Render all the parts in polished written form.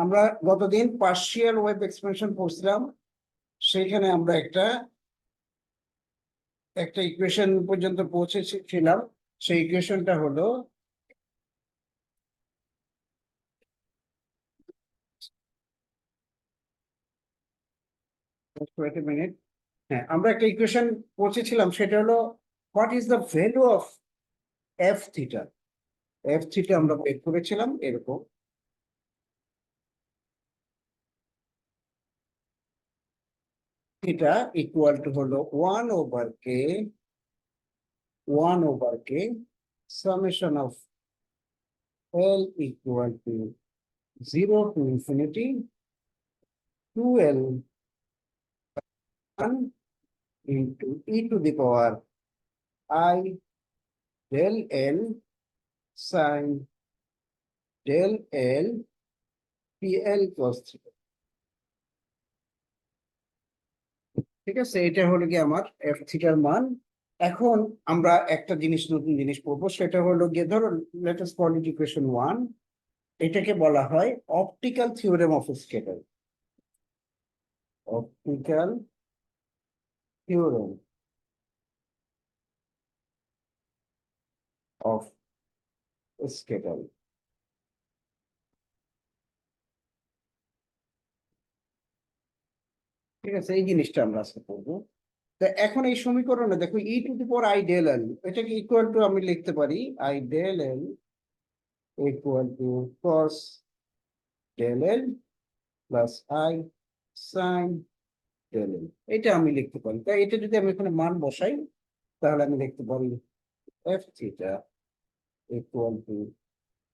আমরা গতদিন partial wave expansion পড়ছিলাম, সেইখানে আমরা একটা একটা ইকুয়েশন পর্যন্ত পৌঁছেছিলাম। সেই ইকুয়েশনটা হলো মিনিট। হ্যাঁ, আমরা একটা ইকুয়েশন পৌঁছেছিলাম, সেটা হলো what is the value of F theta. F theta আমরা বের করেছিলাম এরকম, থিটা ইকুয়াল টু হলো 1/k summation of L equal to 0 to infinity 2L 1 into e to the power I del L sin del L PL cos theta। ঠিক আছে, এটা হলো কি আমার এফ থিটার মান। এখন আমরা একটা নতুন জিনিস পড়বো, সেটা হলো গিয়ে ধরো লেটেস্ট কল ইট ইকুয়েশন 1। এটাকে বলা হয় optical theorem of scalar. Optical theorem of scalar. ঠিক আছে, এই জিনিসটা আমরা আজকে পড়বো। তা এখন এই সমীকরণে দেখো e to the power i del l, এটাকে ইকুয়াল টু আমি লিখতে পারি i del l equal to cos del l plus i sine del l. এটা আমি লিখতে পারি। তাই এটা যদি আমি এখানে মান বসাই, তাহলে আমি লিখতে পারি F theta equal to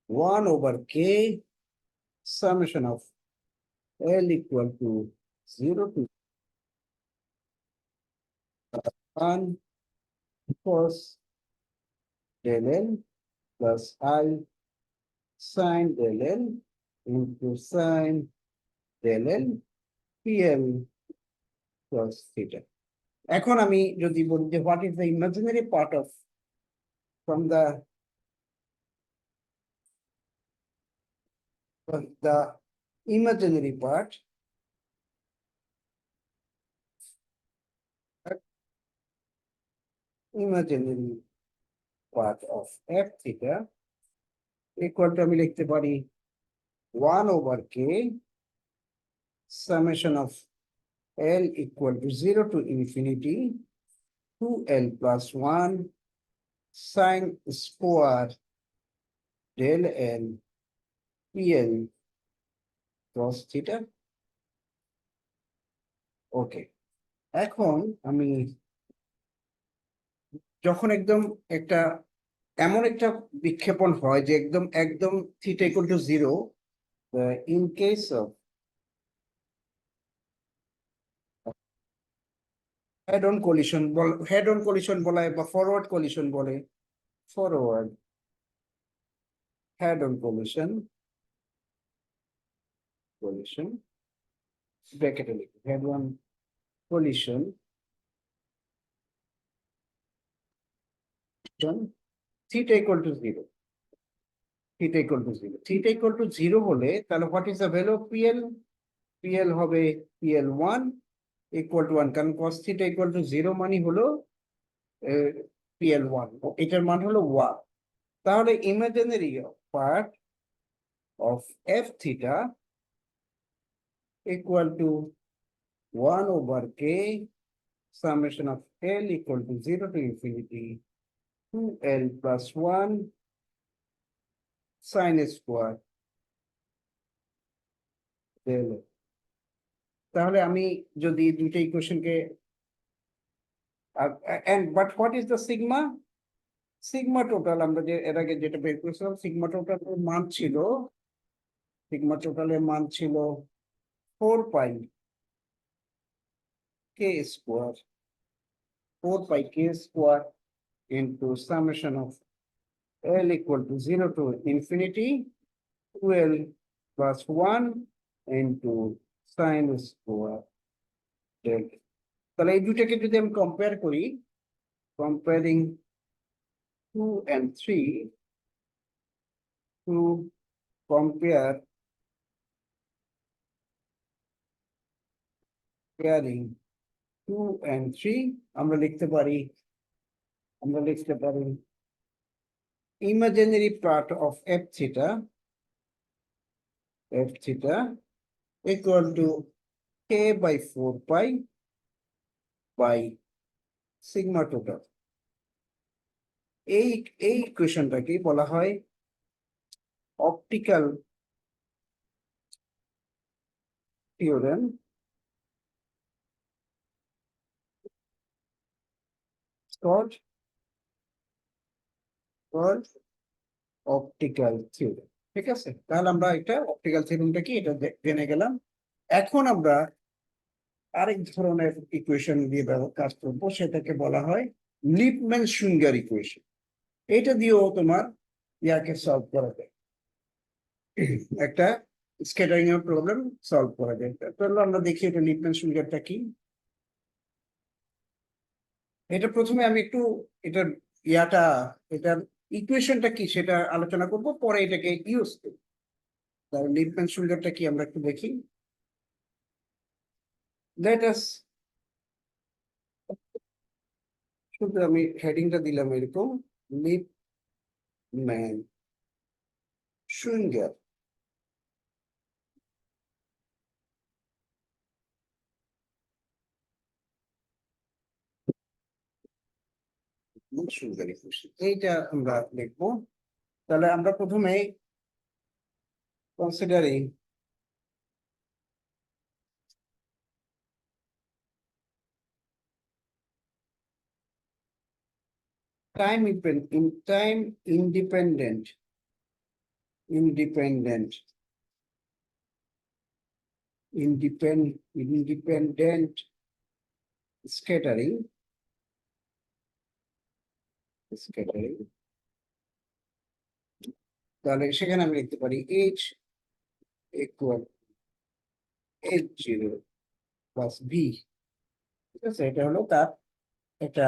1/k summation of L equal to 0 to 1 cos del L plus I sin del L into sin del L PL cos theta। এখন আমি যদি বলি যে what is the imaginary part of from the imaginary part of f theta equal to আমি লিখতে পারি 1/k summation of L equal to 0 to infinity 2L plus 1 sin square del L PL cos theta। ওকে, এখন আমি যখন একদম একটা এমন একটা বিক্ষেপণ হয় যে একদম একদম theta equal to 0, in case of head on collision বলা হয় বা ফরওয়ার্ড কলিশন বলে। ফরওয়ার্ড হেড অন কলিশন ব্র্যাকেটে লিখি head on collision theta equal to 0। Theta equal to 0 হলে তাহলে what is the value of PL? PL হবে PL1 equal to 1, কারণ cos থিটা ইকুয়াল টু 0 মানে হলো PL1, এটার মান হলো 1। তাহলে imaginary part of F theta equal to 1/k summation of L equal to 0 to infinity 2L plus 1 sin square del L। তাহলে আমি যদি দুইটা ইকুয়েশনকে but what is the sigma? Sigma total আমরা যে এর আগে যেটা বের করেছিলাম, সিগমা টোটালের মান ছিল 4πk² 4πk² into summation of L equal to 0 to infinity 2L plus 1 into sin square del। তাহলে এই দুটাকে যদি আমি কম্পেয়ার করি, comparing 2 and 3 to compare pairing 2 and 3 আমরা লিখতে পারি imaginary part of f theta equal to k by 4 pi by sigma total এই ইকুয়েশনটাকে বলা হয় optical theorem called optical theorem. ঠিক আছে, তাহলে আমরা এটা অপটিক্যাল থিওরেমটা কি এটা জেনে গেলাম। এখন আমরা আরেক ধরনের ইকুয়েশন দিয়ে কাজ করবো, সেটাকে বলা হয় লিপম্যান সুইঙ্গার ইকুয়েশন। এটা দিয়েও তোমার ইয়াকে সলভ করা যায়, একটা স্ক্যাটারিং এর প্রবলেম সলভ করা যায়। তাহলে আমরা দেখি এটা লিপম্যান সুইঙ্গারটা কি। এটা প্রথমে আমি একটু এটার এটার ইকুয়েশনটা কি সেটা আলোচনা করব, পরে এটাকে ইউজ করব। তাহলে লিপম্যান সুইঙ্গারটা কি আমরা একটু দেখি। লেট আস, শুধু আমি হেডিংটা দিলাম এরকম, লিপম্যান সুইঙ্গার। সুইঙ্গার ইকুয়েশন এইটা আমরা লিখবো। তাহলে আমরা প্রথমে কনসিডারিং time independent scattering তাহলে সেখানে আমি লিখতে পারি h equal h0 plus v। ঠিক আছে, এটা হলো তার একটা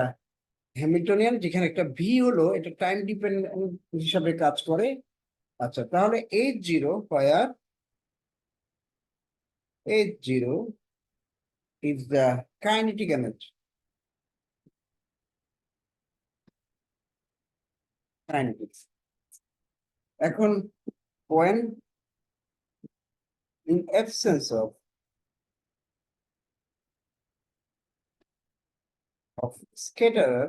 হ্যামিল্টনিয়ান, যেখানে একটা ভি হলো এটা টাইম ডিপেন্ডেন্ট হিসাবে কাজ করে। আচ্ছা, তাহলে h0 where h0 is the kinetic energy, kinetics। এখন when in absence of scatterer,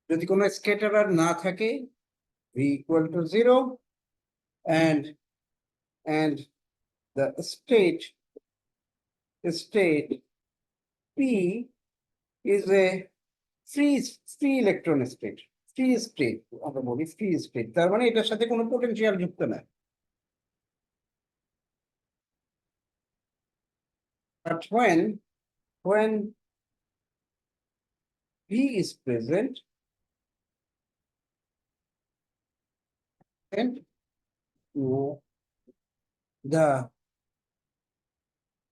যদি কোনো স্ক্যাটারার না থাকে, v equal to 0 and the state p is a free electron state, আমরা বলি ফ্রি স্টেট, তার মানে এটার সাথে কোনো পোটেনশিয়াল যুক্ত না। But when v is present and the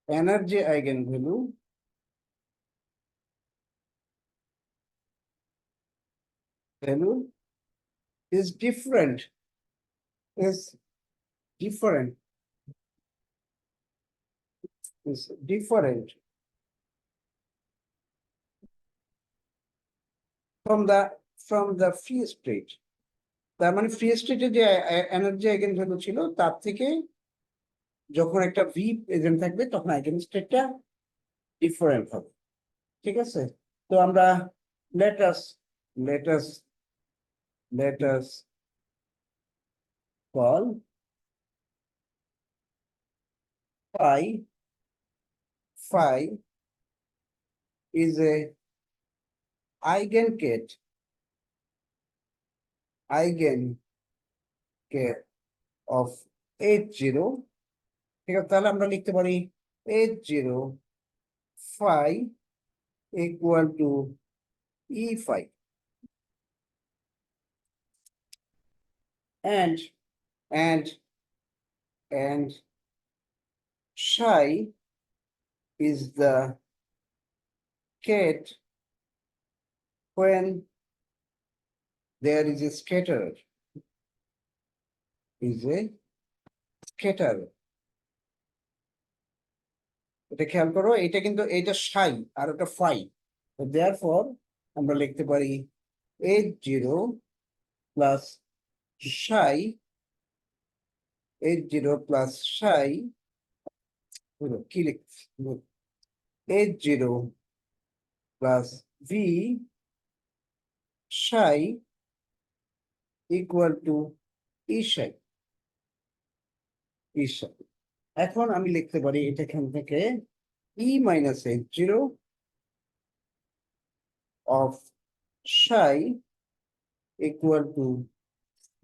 energy eigenvalue is different from the free state। তার মানে ফ্রি স্টেটে যে এনার্জি আইগেনভ্যালু ছিল তার থেকে যখন একটা ভি প্রেজেন্ট থাকবে তখন আইগেন স্টেটটা ডিফারেন্ট হবে। ঠিক আছে, তো আমরা let us call phi is a eigenket of h0। ঠিক আছে, তাহলে আমরা লিখতে পারি h0 phi equal to e phi and psi is the ket when there is a scatterer, এটা খেয়াল করো, এটা কিন্তু এটা সাই আর ওটা ফাই। দেয়ারফর আমরা লিখতে পারি H0 প্লাস সাই, H0 প্লাস সাই, কি লিখছি, H0 plus V psi equal to E psi, E সাই। এখন আমি লিখতে পারি এটা এখান থেকে ই minus H0 of psi equal to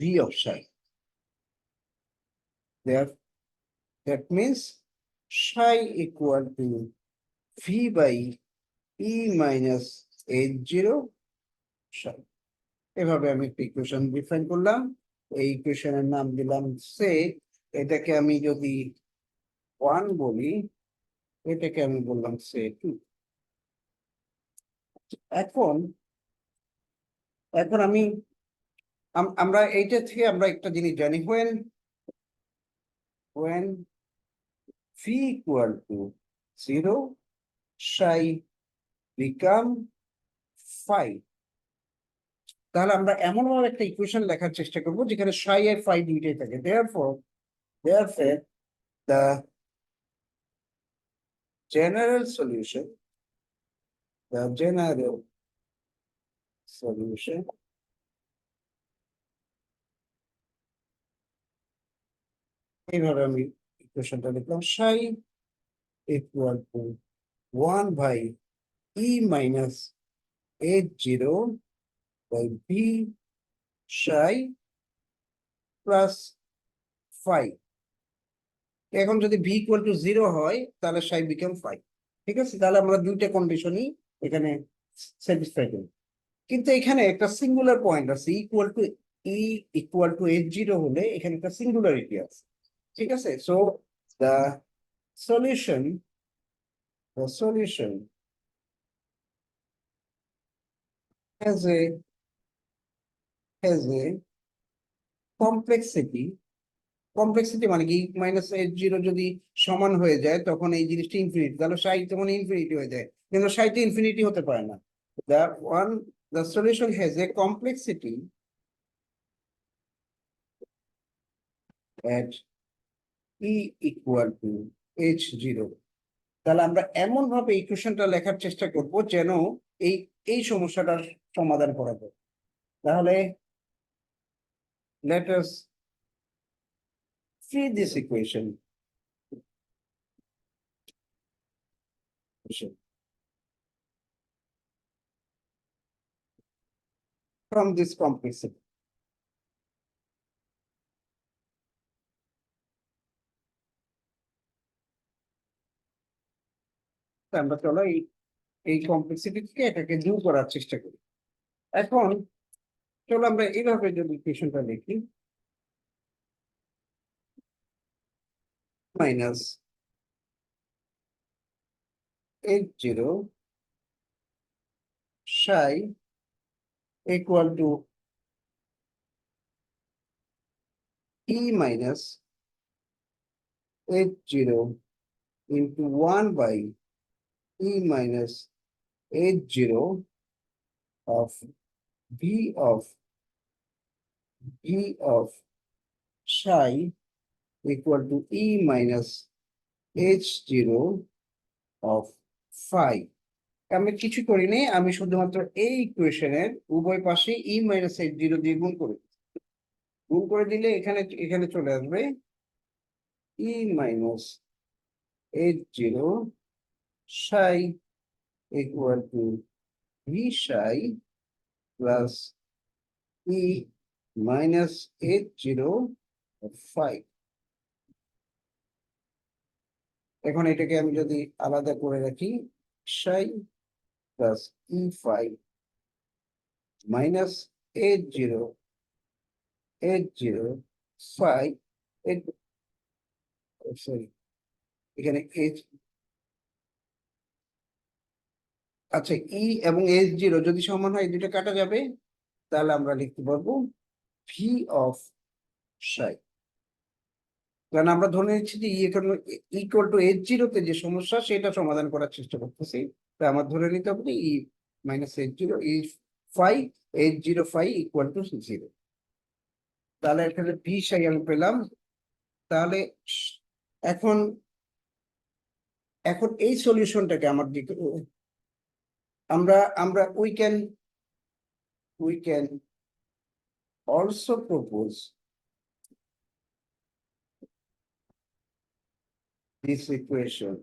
v of psi. There, that means psi equal to v by e minus H0 psi. এভাবে আমি একটা ইকুয়েশন ডিফাইন করলাম। এই ইকুয়েশনের নাম দিলাম সে। এটাকে আমি যদি 1 বলি, এটাকে আমি বললাম সে 2। এখন এখন আমি আমরা এইটা থেকে আমরা একটা জিনিস জানি, when v equal to 0 psi become 5। তাহলে আমরা এমন ভাবে একটা ইকুয়েশন লেখার চেষ্টা করব যেখানে psi আর phi দুইটাই থাকে। therefore the general solution এইভাবে আমি ইকুয়েশনটা লিখলাম, psi equal to 1 by e minus H0 by v psi plus 5। এখন যদি v equal to 0 হয় তাহলে psi become 5। ঠিক আছে, তাহলে আমরা দুইটা কন্ডিশনই এখানে স্যাটিসফাই করি। কিন্তু এখানে একটা সিঙ্গুলার পয়েন্ট আছে, ইকুয়াল টু H0 হলে এখানে একটা সিঙ্গুলারিটি আছে। ঠিক আছে, so the solution has a complexity মানে কি, মাইনাস H0 যদি সমান হয়ে যায় তখন এই জিনিসটা ইনফিনিটি, তাহলে সাই তখন ইনফিনিটি হয়ে যায়, কিন্তু সাইটা ইনফিনিটি হতে পারে না। The solution has a complexity at e equal to H0। তাহলে আমরা এমন ভাবে ইকুয়েশনটা লেখার চেষ্টা করব যেন এই এই সমস্যাটার সমাধান করা যায়। তাহলে let us free this equation from this complexity। আমরা চলো এই কমপ্লেক্সিটি থেকে এটাকে দূর করার চেষ্টা করি। এখন চলো আমরা এইভাবে যদি ইকুয়েশনটা লিখি, minus H0 psi equal to e minus H0 into 1 by e minus H0 of v of psi equal to e minus H0 of phi। আমি কিছু করিনি, আমি শুধুমাত্র এই ইকুয়েশনের উভয় পাশে e minus H0 দিয়ে গুণ করে দিলে এখানে এখানে চলে আসবে e minus H0 psi equal to v psi plus e minus H0 of phi। এখন এটাকে আমি যদি আলাদা করে রাখি, psi plus e phi minus H0 phi, sorry এখানে H, আচ্ছা ই এবং H0 যদি সমান হয় দুটো কাটা যাবে, তাহলে আমরা লিখতে পারবো ভি অফ psi। কারণ আমরা ধরে নিচ্ছি যে ইকুয়াল টু H0 তে যে সমস্যা সেটা সমাধান করার চেষ্টা করতেছি। তাই আমার ধরে নিতে হবে E minus H0 E phi H0 phi equal to 0। তাহলে এখানে ভি সাই আমি পেলাম। তাহলে এখন এখন এই সলিউশনটাকে আমার দিকে আমরা আমরা we can also propose this equation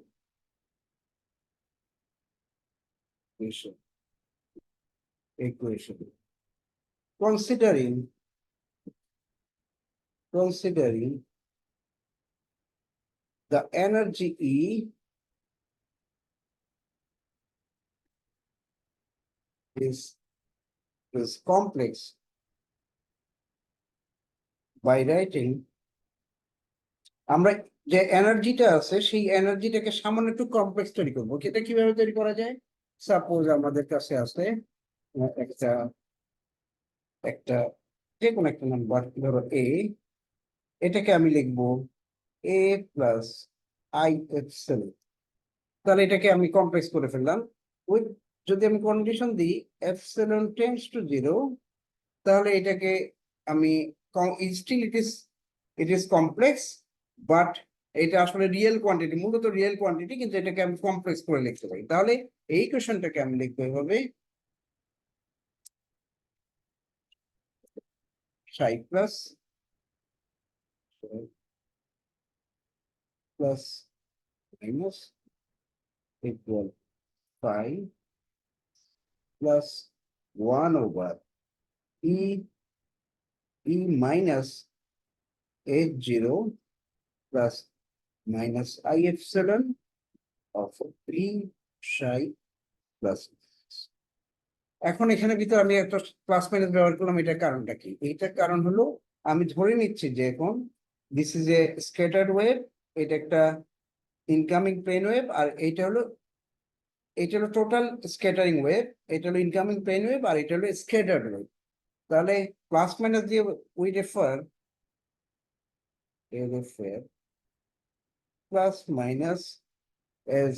considering the energy E is complex by writing আমরা যে এনার্জিটা আছে সেই এনার্জিটাকে সামান্য একটু কমপ্লেক্স তৈরি করবো। এটা কিভাবে তৈরি করা যায়? সাপোজ আমাদের কাছে আছে একটা একটা যে কোনো একটা নাম্বার, ধরো এ, এটাকে আমি লিখবো এ প্লাস আই এপসিলন। তাহলে এটাকে আমি কমপ্লেক্স করে ফেললাম। উইথ, যদি আমি কন্ডিশন দিই এপসিলন টেন্ডস টু 0, তাহলে এটাকে আমি still it is complex, but এটা আসলে রিয়েল কোয়ান্টিটি, মূলত রিয়েল কোয়ান্টিটি, কিন্তু এটাকে আমি কমপ্লেক্স করে লিখতে পারি। তাহলে এই ইকুয়েশনটাকে আমি লিখবো এভাবে psi plus plus minus equal phi plus 1/e minus H0 plus minus I epsilon of P psi plus. এখন এখানে ভিতরে আমি একটা প্লাস মাইনাস ব্যবহার করলাম, এটার কারণটা কি? এইটার কারণ হলো আমি ধরে নিচ্ছি যে এখন this is A scattered wave, এটা একটা ইনকামিং প্লেন ওয়েভ, আর এটা হলো টোটাল স্ক্যাটারিং ওয়েভ, এটা হলো ইনকামিং প্লেন ওয়েভ, আর এটা হলো স্ক্যাটার্ড ওয়েভ। তাহলে প্লাস মাইনাস দিয়ে we refer plus minus as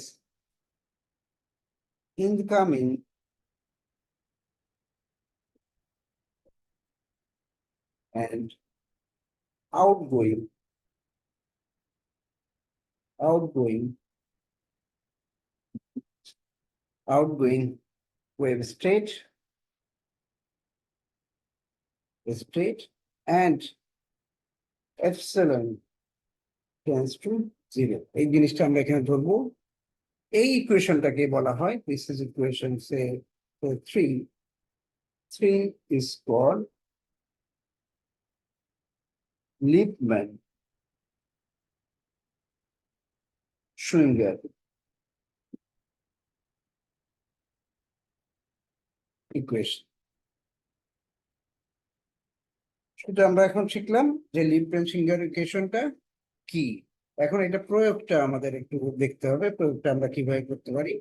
incoming and outgoing outgoing outgoing wave state and epsilon tends to 0। এই জিনিসটা আমরা এখানে ধরবো। এই ইকুয়েশনটাকে বলা হয়, this is equation say 3 is called Lippmann-Schwinger equation. সেটা আমরা এখন শিখলাম যে লিপম্যান-শুইঙ্গার ইকুয়েশনটা কি। এখন এটা প্রয়োগটা আমাদের একটু দেখতে হবে, প্রয়োগটা আমরা কিভাবে করতে পারি।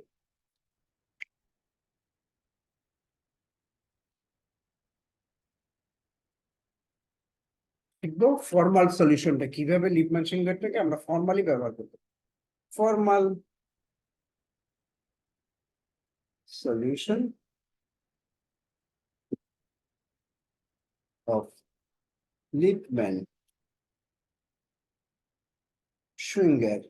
শিখবো ফর্মাল সলিউশনটা কিভাবে লিপম্যান-শুইঙ্গারটাকে আমরা ফর্মালি ব্যবহার করতে পারি। ফর্মাল সলিউশন of Lippmann-Schwinger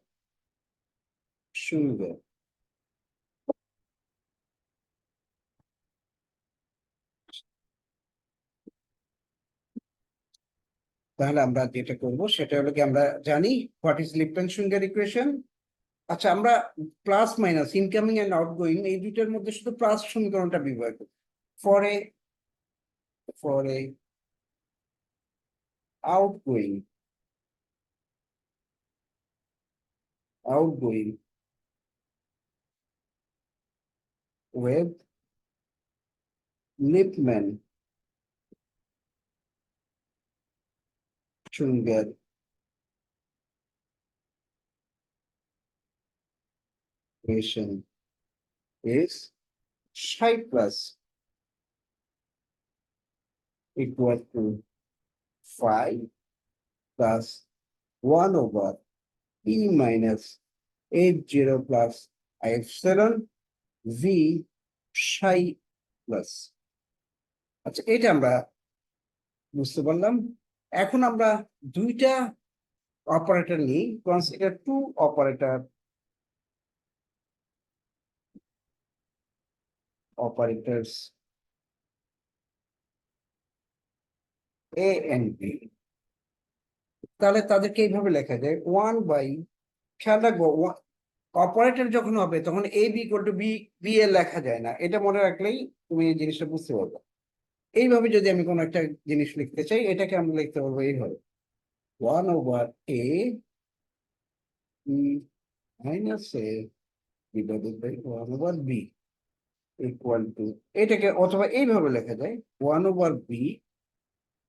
তাহলে আমরা যেটা করব সেটা হলো কি, আমরা জানি হোয়াট ইজ লিপম্যান-শুইঙ্গার ইকুয়েশন। আচ্ছা, আমরা plus minus incoming and outgoing এই দুইটার মধ্যে শুধু প্লাস সমীকরণটা ব্যবহার করি। For a outgoing with Lippmann-Schwinger equation is psi plus equal to phi plus 1 over e minus h0 plus epsilon v psi plus। আচ্ছা, এটা আমরা বুঝতে পারলাম। এখন আমরা দুইটা অপারেটর নিই, consider to operators a and b। তাহলে তাদেরকে এইভাবে লেখা যায় 1 বাই, খেয়াল রাখবো অপারেটর যখন হবে তখন A B equal to B, B A লেখা যায় না, এটা মনে রাখলেই তুমি এই জিনিসটা বুঝতে পারবে। এইভাবে যদি আমি কোনো একটা জিনিস লিখতে চাই, এটাকে আমরা লিখতে পারবো এইভাবে 1 over A minus A divided by 1 over B equal to, এটাকে অথবা এইভাবে লেখা যায় 1 over B,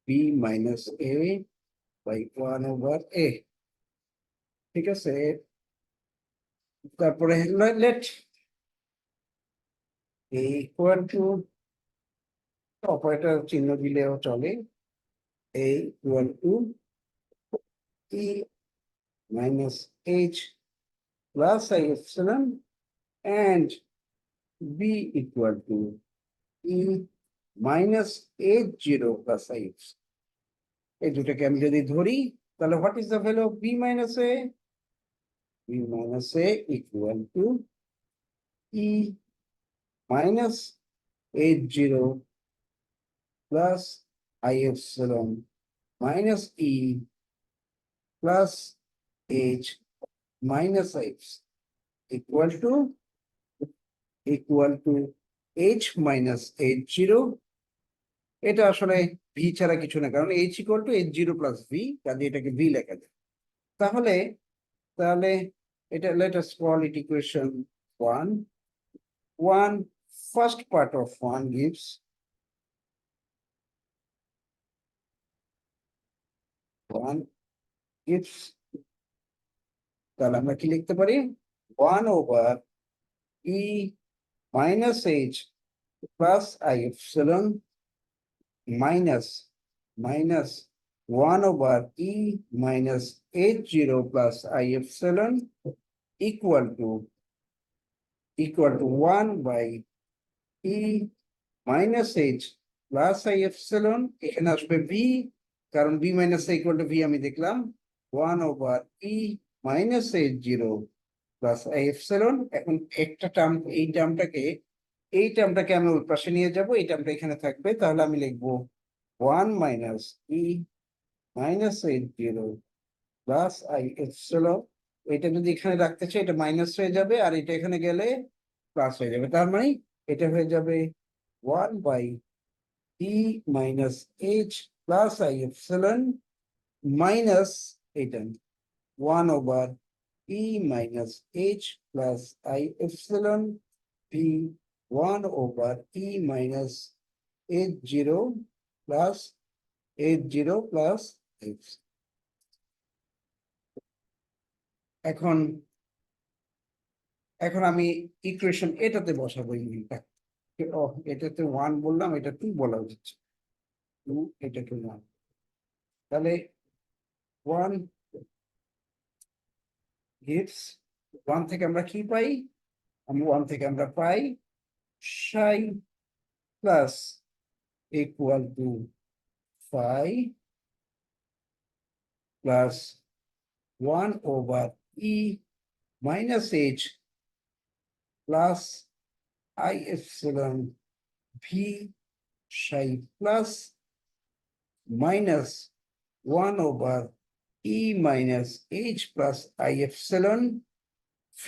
B minus A by 1 over A. ঠিক আছে, তারপরে let A equal to, operator চিহ্ন দিলেও চলে, a equal to e minus h plus I epsilon and b equal to e minus h0 plus I epsilon। এই দুটাকে আমি যদি ধরি, তাহলে what is the value of b minus a? b minus a equal to e minus h0 plus I epsilon minus e plus h minus I epsilon equal to h minus h0। এটা আসলে V ছাড়া কিছু না, কারণ h equal to h0 plus V, কাজে এটাকে V লেখা যায়। তাহলে তাহলে এটা let us call it equation 1। 1 first part of 1 gives 1 gives, তাহলে আমরা কি লিখতে পারি 1 over E minus H plus I epsilon minus minus 1 over e minus h0 plus I epsilon equal to 1 by e minus h plus I epsilon, এখানে আসবে v, কারণ b minus a equal to v আমি দেখলাম, 1 over e minus h0 plus I epsilon। এখন একটা term, এই টার্মটাকে আমি ওই পাশে নিয়ে যাব, এই টার্মটা এখানে থাকবে, তাহলে আমি লিখবো 1 minus e minus h0 plus I epsilon। এটা যদি এখানে রাখতে চাই, এটা মাইনাস হয়ে যাবে, আর এটা এখানে গেলে প্লাস হয়ে যাবে, তার মানে এটা হয়ে যাবে 1 by e minus h plus I epsilon minus এটা 1 over e minus h plus I epsilon p 1 over e minus h0 plus h0 plus h। এখন এখন আমি ইকুয়েশন এটাতে বসাবো, এটাতে 1 বললাম, এটা 2 বলা উচিত, 2 এটাকে 1। তাহলে 1 gives, 1 থেকে আমরা কি পাই, 1 থেকে আমরা পাই psi plus equal two 5 plus 1 over e minus h plus I epsilon v psi plus minus 1 over e minus h plus I epsilon v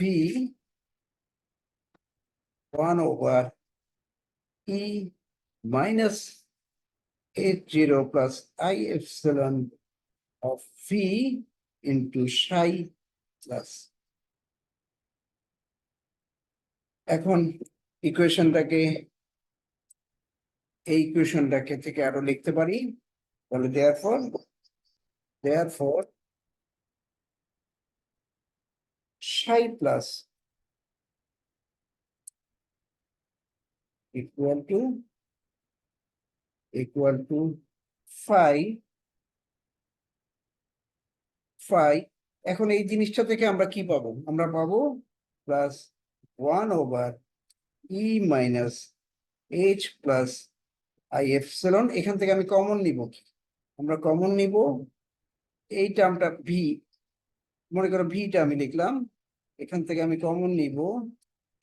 1 over e minus h0 plus I epsilon of v into psi plus। এখন ইকুয়েশনটাকে, এই ইকুয়েশনটাকে থেকে আরো লিখতে পারি, তাহলে therefore psi plus equal to 5 phi. এখন এই জিনিসটা থেকে আমরা কি পাবো? আমরা পাবো plus 1/e minus H plus I epsilon. এখান থেকে আমি কমন নিব কি? আমরা কমন নিব এই টার্মটা ভি, মনে করো ভিটা আমি লিখলাম, এখান থেকে আমি কমন নিব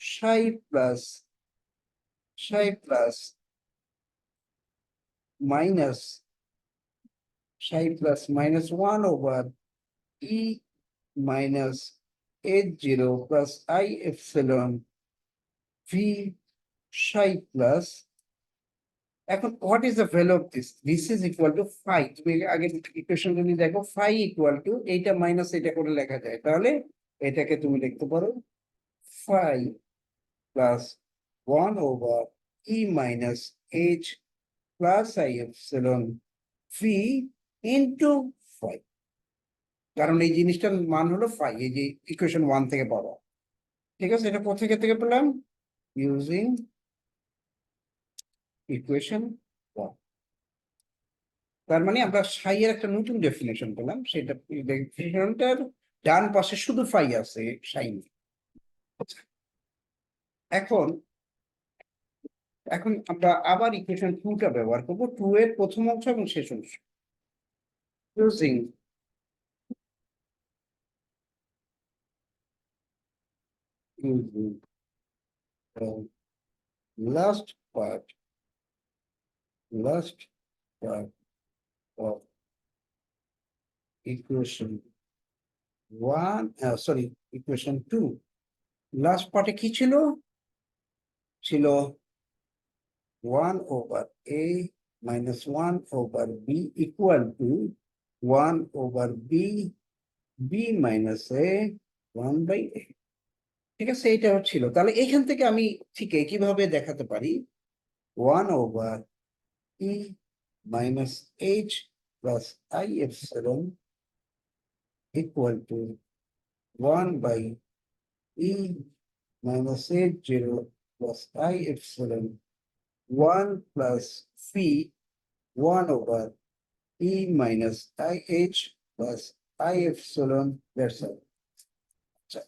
সাই plus minus -1/e minus h0 plus I epsilon v psi plus, এখন what is the value of this? This is equal to phi. তুমি আগে ইকুয়েশন যদি দেখো phi equal to এইটা মাইনাস এটা করে লেখা যায়, তাহলে এটাকে তুমি লিখতে পারো phi plus 1/e minus h plus I epsilon v into phi, কারণ এই জিনিসটার মান হলো phi, এই যে ইকুয়েশন 1 থেকে পাওয়া। ঠিক আছে, এটা কোথা থেকে পেলাম? Using equation 1। তার মানে আমরা সাই এর একটা নতুন ডেফিনেশন পেলাম, সেটা ডেফিনেশনটার ডান পাশে শুধু ফাই আছে, সাই নেই। এখন এখন আমরা আবার ইকুয়েশন 2টা ব্যবহার করব, 2 এর প্রথম অংশ এবং শেষ অংশ। Using last part of equation 1, sorry equation 2, last পার্টে কি ছিল? ছিল 1/a minus 1/b equal to 1/b minus a 1/a। ঠিক আছে, এটা ছিল। তাহলে এখান থেকে আমি ঠিক কিভাবে দেখাতে পারি? 1/e minus h plus I epsilon equal to 1/e minus h0 plus I epsilon 1 plus phi 1/e minus IH plus I epsilon, that's all। আচ্ছা,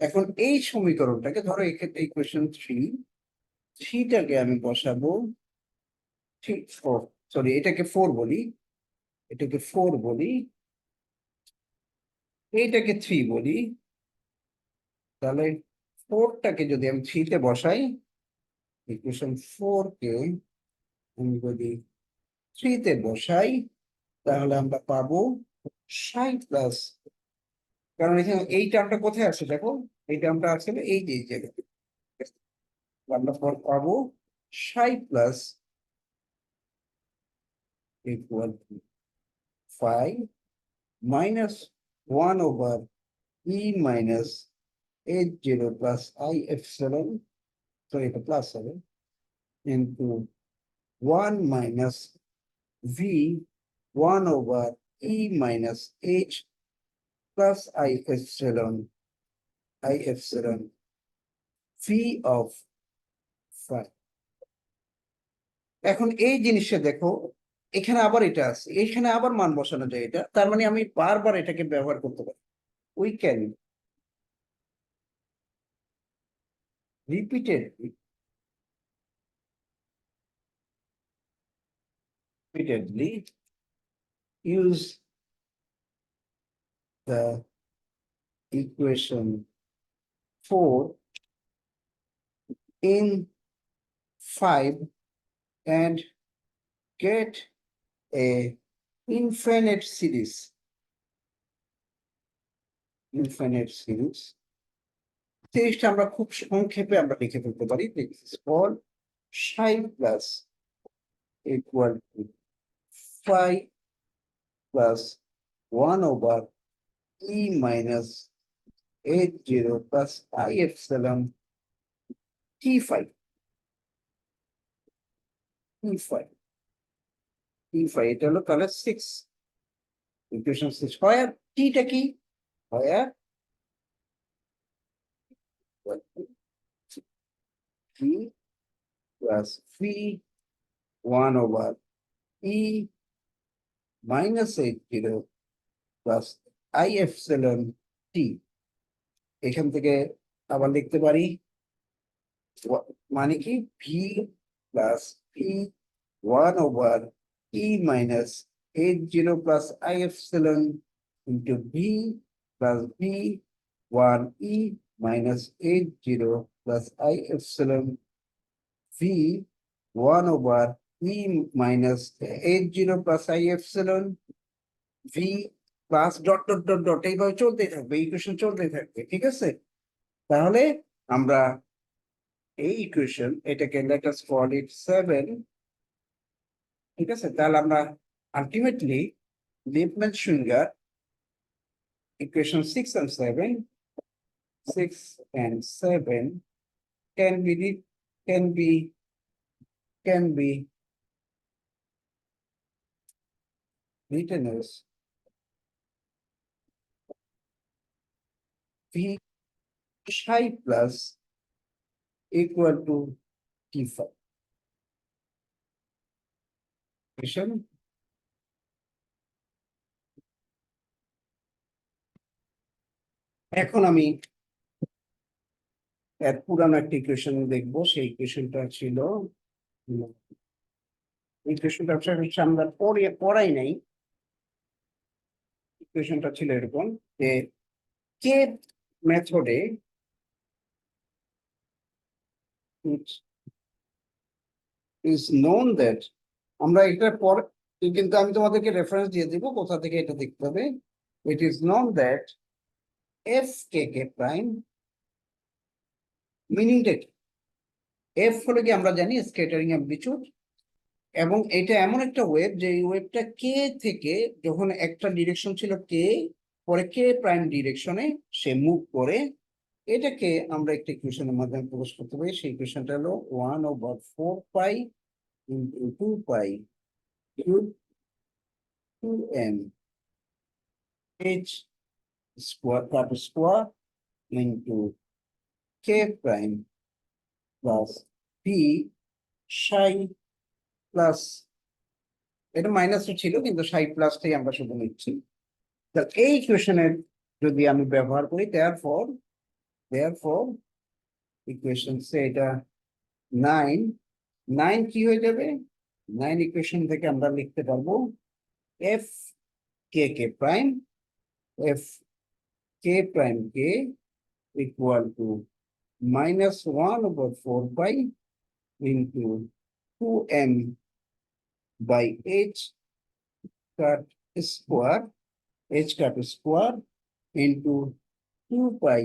এখন এই সমীকরণটাকে ধরো এক্ষেত্রে ইকুয়েশন 3টাকে আমি বসাবো, সরি এটাকে 4 বলি, এটাকে 4 বলি, এইটাকে 3 বলি। তাহলে 4টাকে যদি আমি 3তে বসাই, ইকুয়েশন 4কে আমি যদি 3তে বসাই, তাহলে আমরা পাবো সাই প্লাস, কারণ এখানে এই টার্মটা কোথায় আছে দেখো, এই টার্মটা আছে এই যে জায়গায়, আমরা পাবো সাই plus equal two 5 minus 1/e minus h0 plus I epsilon, so এটা প্লাস হবে, into 1 minus v 1/e minus h plus I epsilon v of 5। এখন এই জিনিসটা দেখো, এখানে আবার এটা আছে, এখানে আবার মান বসানো যায়, এটা তার মানে আমি বারবার এটাকে ব্যবহার করতে পারি। We can repeatedly use the equation 4 in 5 and get a infinite series। জিনিসটা আমরা খুব সংক্ষেপে আমরা লিখে ফেলতে পারি, for Sai plus equal two 5 plus 1/e minus h0 plus I epsilon t5 এটা হলো তাহলে 6, ইকুয়েশন 6। হয় টিটা কি হয়, t plus v 1/e minus h0 plus i epsilon t, এখান থেকে আবার লিখতে পারি মানে কি V plus P 1/e minus H0 plus I epsilon into V plus V 1e minus H0 plus I epsilon V 1/e minus H0 plus I epsilon V plus dot dot dot dot এইভাবে চলতেই থাকবে, equation চলতেই থাকবে। ঠিক আছে, তাহলে আমরা এই ইকুয়েশন এটাকে লেট আস কল ইট 7। ঠিক আছে, তাহলে আমরা ultimately লিপম্যান-শুইঙ্গার equation 6 and 7 can be can be can be written as v psi plus equal to t phi equation। এখন আমি এর পুরানো একটা ইকুয়েশন দেখবো, সেই ইকুয়েশনটা ছিল ইকুয়েশনটা আমরা পড়াই নাই। ইকুয়েশনটা ছিল এরকম যে কে মেথডে is known that আমরা এটা পর, কিন্তু আমি তোমাদেরকে রেফারেন্স দিয়ে দিব কোথা থেকে এটা দেখতে হবে। It is known that f k prime মিনিংটা কি, f হলো কি আমরা জানি স্ক্যাটারিং অ্যামপ্লিটিউড, এবং এটা এমন একটা ওয়েভ যে এই ওয়েভটা কে থেকে যখন একটা ডিরেকশন ছিল কে, পরে কে প্রাইম ডিরেকশনে সে মুভ করে, এটাকে আমরা একটা ইকুয়েশনের মাধ্যমে প্রকাশ করতে পারি। সেই ইকুয়েশনটা হলো 1/4 pi into 2 pi cube 2m h square cut square into K prime plus P psi plus, এটা মাইনাসও ছিল কিন্তু সাই প্লাসটাই আমরা শুধু নিচ্ছি। তাহলে এই ইকুয়েশনের যদি আমি ব্যবহার করি therefore ইকুয়েশন সে এটা 9 কি হয়ে যাবে, 9 ইকুয়েশন থেকে আমরা লিখতে পারবো f k prime f k prime k equal to -1/4 pi into 2m by h cut square into 2 pi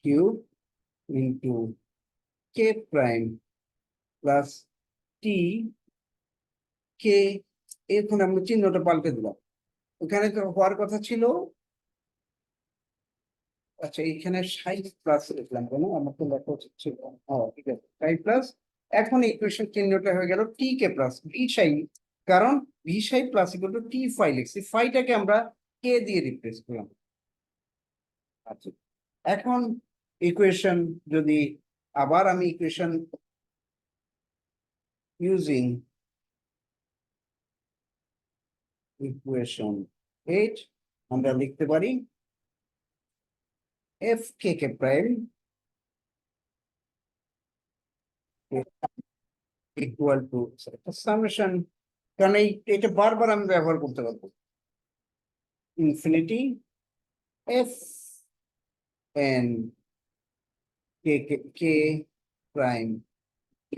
cube into k prime plus t k। এখন আমরা চিহ্নটা পাল্টে দিলাম, এখানে তো হওয়ার কথা ছিল, আচ্ছা এখানে সাই প্লাস লিখলাম কেন, আমার তো লেখা উচিত ছিল, ঠিক আছে সাই প্লাস। এখন ইকুয়েশন চিহ্নটা হয়ে গেল টি কে প্লাস ভি সাই, কারণ V psi plus equal to T phi লিখছি, ফাইটাকে আমরা কে দিয়ে রিপ্লেস করলাম। আচ্ছা এখন ইকুয়েশন যদি আবার আমি ইকুয়েশন ইউজিং ইকুয়েশন 8 আমরা লিখতে পারি f k prime equal to summation, কারণ এটা বারবার আমি ব্যবহার করতে পারবো, infinity f n k prime k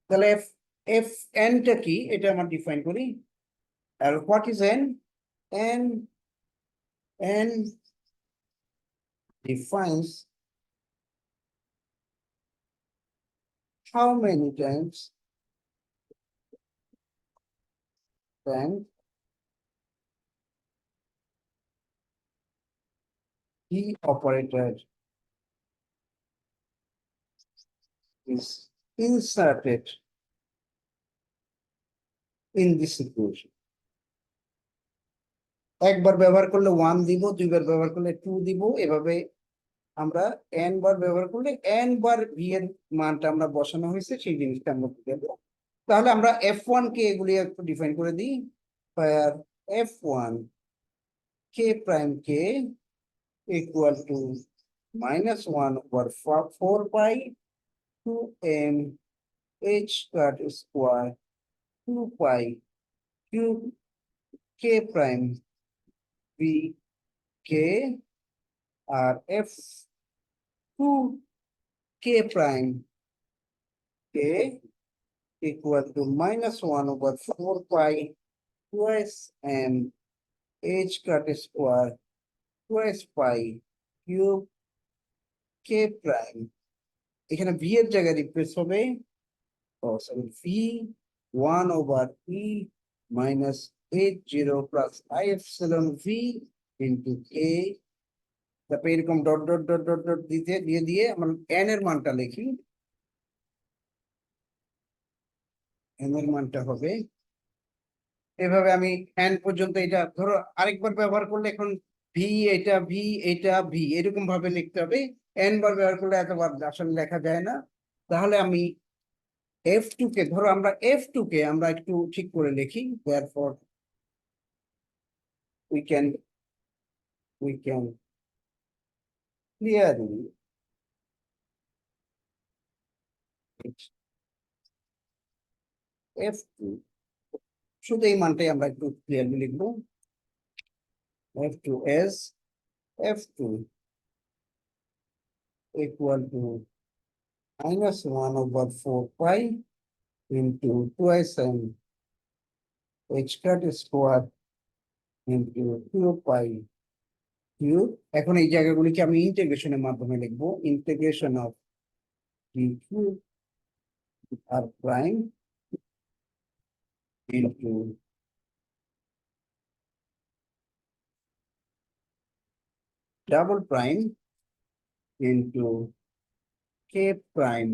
তাহলে f n টা কি এটা আমরা ডিফাইন করি। আর what is n, n defines how many times then the operator is inserted in this equation। একবার ব্যবহার করলে 1 দিব, দুইবার ব্যবহার করলে 2 দিব, এভাবে আমরা n বার ব্যবহার করলে n বার v এর মানটা আমরা বসানো হয়েছে সেই জিনিসটা আমরা দেব। তাহলে আমরা f1 কে এগুলি একটু ডিফাইন করে দিই, f1 k prime k equal to -1/4 pi 2m h cut square 2 pi cube k prime b k R f2 k prime k equal to -1/4 pi twice m h cut square twice pi cube k prime এখানে v এর জায়গায় replace হবে v 1/e minus h0 plus I epsilon v into k তারপরে এরকম dot dot dot dot dot দিয়ে আমরা n এর মানটা লিখি n এর মানটা হবে এভাবে আমি n পর্যন্ত এটা ধরো আরেকবার ব্যবহার করলে এখন ভি এটা ভি এটা ভি এরকম ভাবে লিখতে হবে n বার ব্যবহার করলে এতবার আসলে লেখা যায় না তাহলে আমি f2 কে ধরো আমরা f2 কে আমরা একটু ঠিক করে লিখি therefore we can clearly f2 শুধু এই মানটাই আমরা একটু ক্লিয়ারলি লিখবো f2 as f2 equal to -1/4 pi into twice m h cut square into 2 pi cube এখন এই জায়গাগুলিকে আমি ইন্টিগ্রেশনের মাধ্যমে লিখবো integration of d cube r prime into double prime into k prime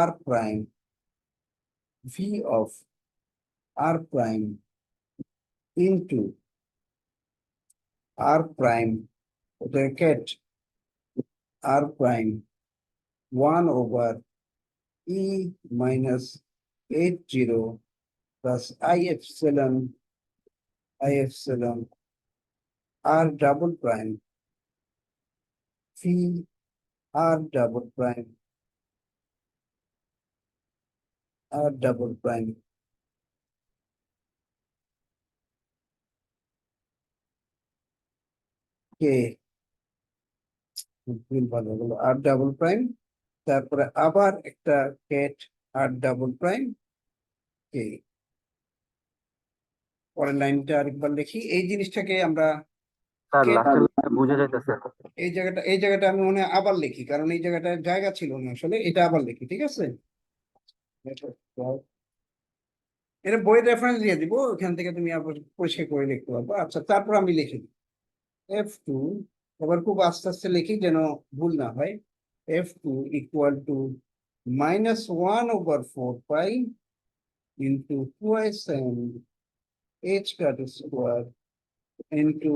r prime v of r prime into r prime bracket r prime 1/e minus h0 plus I epsilon r double prime v r double prime k ভালো হলো r double prime তারপরে আবার একটা cat r double prime k পরের লাইনটা আরেকবার লিখি এই জিনিসটাকে আমরা বুঝে যাইতেছে এই জায়গাটা আমি মনে হয় আবার লিখি কারণ এই জায়গাটা জায়গা ছিল না আসলে এটা আবার লিখি ঠিক আছে এটা বইয়ের রেফারেন্স দিয়ে দিব ওখান থেকে তুমি আবার পরিষ্কার করে লিখতে পারবো আচ্ছা তারপর আমি লিখে দিই f2 এবার খুব আস্তে আস্তে লিখি যেন ভুল না হয় f2 equal to -1/4 pi into twice m h cut square into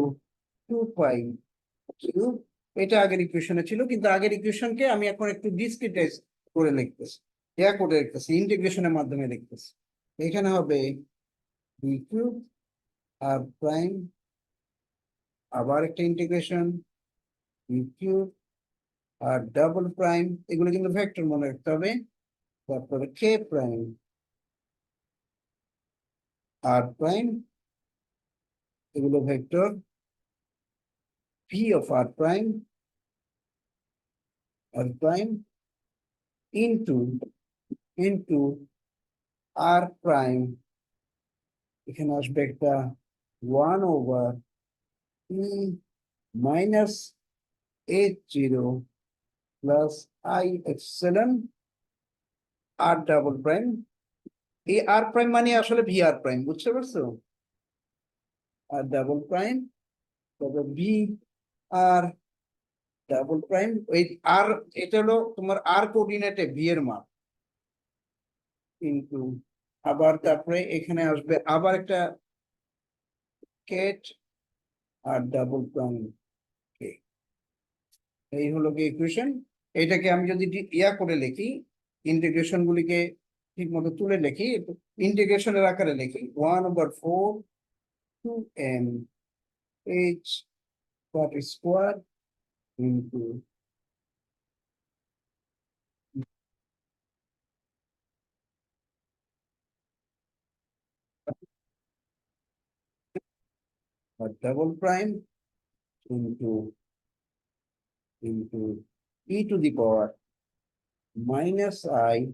2 pi cube এটা আগের ইকুয়েশনে ছিল কিন্তু আগের ইকুয়েশনকে আমি এখন একটু ডিসক্রিটাইজ করে লিখতেছি করে লিখতেছি ইন্টিগ্রেশনের মাধ্যমে লিখতেছি এখানে হবে b কিউব r প্রাইম আবার একটা ইন্টিগ্রেশন b কিউব আর ডাবল প্রাইম এগুলো কিন্তু ভেক্টর মনে রাখতে হবে তারপরে k প্রাইম r প্রাইম এগুলো vector p of r prime into r prime এখানে আসবে একটা 1/e minus h0 plus I epsilon r double prime এই r prime মানে আসলে vr prime বুঝতে পারছো r double prime তবে v r ডাবল প্রাইম ওই আর এটা হলো তোমার আর কোঅর্ডিনেটে ভি এর মান কিন্তু আবার তারপরে এখানে আসবে আবার একটা কেট আর ডাবল প্রাইম কে এই হলো কি ইকুয়েশন এটাকে আমি যদি ইয়া করে লিখি ইন্টিগ্রেশন গুলিকে ঠিক মতো তুলে লিখি ইন্টিগ্রেশনের আকারে লিখি 1/4 2m h dot square into a double prime into e to the power minus I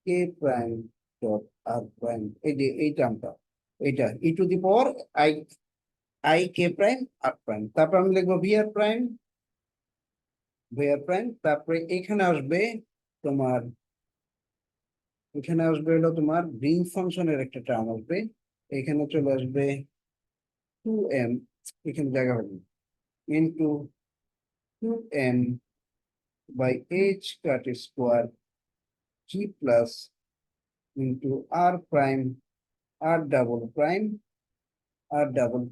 k prime dot r prime এই টার্মটা এটা e to the power I k prime r prime তারপর আমি লিখবো vr prime তারপরে এখানে আসবে তোমার হলো তোমার গ্রিন ফাংশনের একটা টার্ম আসবে এখানে চলে আসবে 2m এখানে জায়গা হবে into 2m by h cut square g plus into r prime r double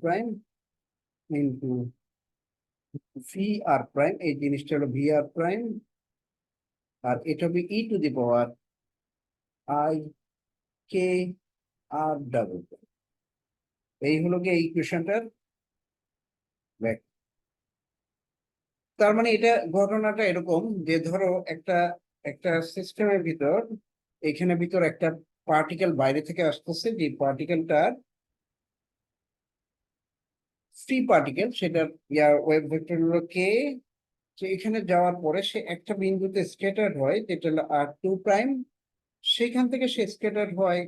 prime into vr prime এই জিনিসটা হলো vr prime আর এটা হবে e to the power I k r double prime এই হলো গিয়ে এই ইকুয়েশনটার ব্যাখ্যা তার মানে এটা ঘটনাটা এরকম যে ধরো একটা একটা সিস্টেমের ভিতর এখানে ভিতর একটা পার্টিকেল বাইরে থেকে আসতেছে যে পার্টিকেলটার ফ্রি পার্টিকেল সেটার ওয়েভ ভেক্টর হলো কে যে এখানে যাওয়ার পরে সে একটা বিন্দুতে স্ক্যাটার্ড হয় যেটা হলো r2 সেখান থেকে সে স্ক্যাটার্ড হয়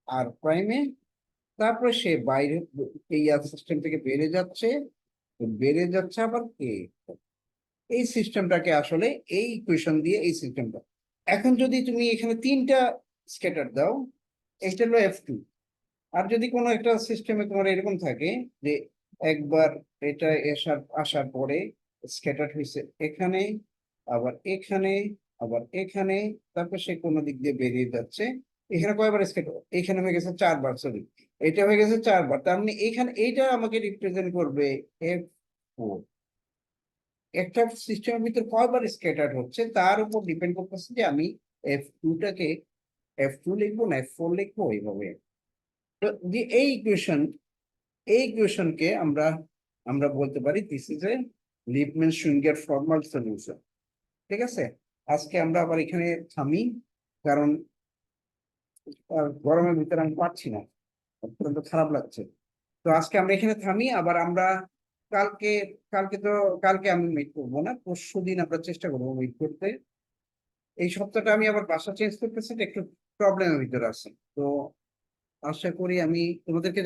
r', তারপরে সে বাইরে এই সিস্টেম থেকে বেড়ে যাচ্ছে আবার কে এই সিস্টেমটাকে আসলে এই ইকুয়েশন দিয়ে এই সিস্টেমটা এখন যদি তুমি এখানে 3টা স্ক্যাটার দাও এটা হলো f2 আর যদি কোনো একটা সিস্টেমে তোমার এরকম থাকে যে একবার এটা আসার পরে স্ক্যাটার হয়েছে এখানে এখানে আবার এখানে তারপর সে কোনো দিক দিয়ে বেরিয়ে যাচ্ছে এখানে কয়বার স্ক্যাটার এখানে হয়ে গেছে 4বার সরি এটা হয়ে গেছে 4বার তার মানে এখানে এইটা আমাকে রিপ্রেজেন্ট করবে f4 একটা সিস্টেমের ভিতর কয়বার স্ক্যাটার হচ্ছে তার উপর ডিপেন্ড করতেছে যে আমি f2টাকে f2 লিখবো না f4 লিখবো এইভাবে তো যে এই ইকুয়েশনকে আমরা বলতে পারি this is a Lippmann Schwinger formal solution ঠিক আছে আজকে আমরা আবার এখানে থামি কারণ গরমের ভিতরে আমি পারছি না অত্যন্ত খারাপ লাগছে তো আজকে আমরা এখানে থামি আবার আমরা কালকে কালকে আমি মিট করবো না পরশুদিন আমরা চেষ্টা করবো মিট করতে এই সপ্তাহটা আমি আবার বাসা চেঞ্জ করতেছি একটু প্রবলেমের ভিতরে আছি তো আশা করি আমি তোমাদেরকে